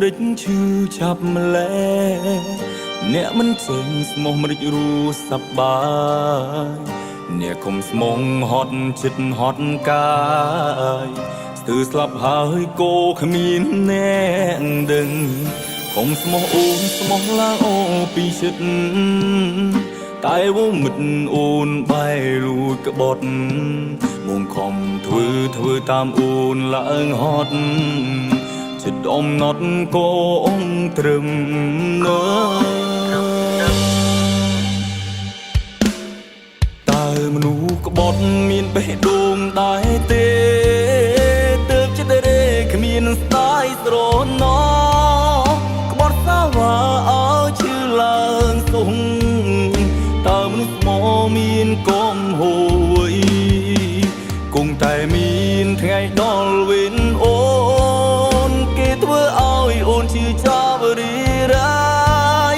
រិចឈឺចាប់ម្លែអ្នកមិនចេញស្មោះម្រិចរស់សប្បាយអ្នកគុំស្មងហត់ចិត្តហត់កាយស្ទើរស្លាប់ហើយគោគ្មានអ្នកដឹងគុំស្មោះអូនស្មោះឡើងអូពីចិត្តតែវមិត្តអូនបែលួចក្បត់មុំខំធ្វើតាមអូនឡើងហត់ចិត្តអំណត់ក៏អងត្រឹមណើតើមនុស្សក្បត់មានបេះដូងដែរទេទើបចិត្តរេគ្មានស្ដាយស្រណោក្បត់សាវ៉ាឲ្យឈឺឡើងសុងតើមនុស្សមកមានកុំហួយគង់តែមានថ្ងៃដល់វិញអូនគេធ្វើឲ្យអូនឈឺចាប់រីរាយ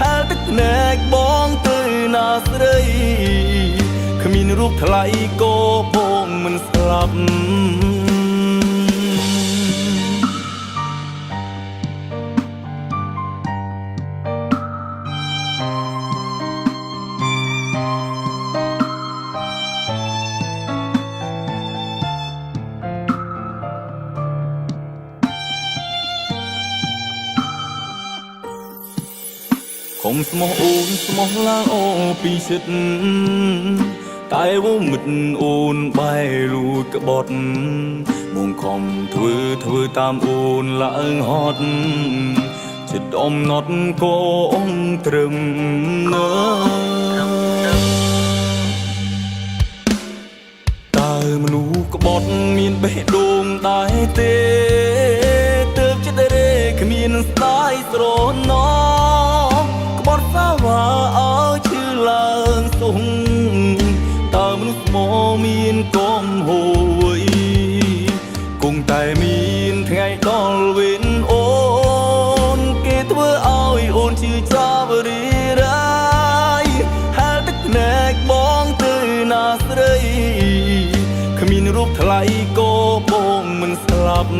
ហាលទឹកភ្នែកបងទៅណាស្រីគ្មានរូបថ្លៃក៏បងមិនស្លាប់ខំស្មោះអូនស្មោះឡើងអូពីចិត្តតែវមិត្តអូនបែលួចក្បត់មុំខំធ្វើតាមអូនឡើងហត់ចិត្តអំណត់ក៏អងត្រឹមណើតើមនុស្សក្បត់មានបេះដូងដែរទេទើបចិត្តរេគ្មានស្ដាយស្រណោក្បត់សាវ៉ាឲ្យឈឺឡើងសុងតើមនុស្សមកមានកុំហួយគង់តែមានថ្ងៃដល់វិញអូនគេធ្វើឲ្យអូនឈឺចាប់រីរាយហាលទឹកភ្នែកបងទៅណាស្រីគ្មានរូបថ្លៃក៏បងមិនស្លាប់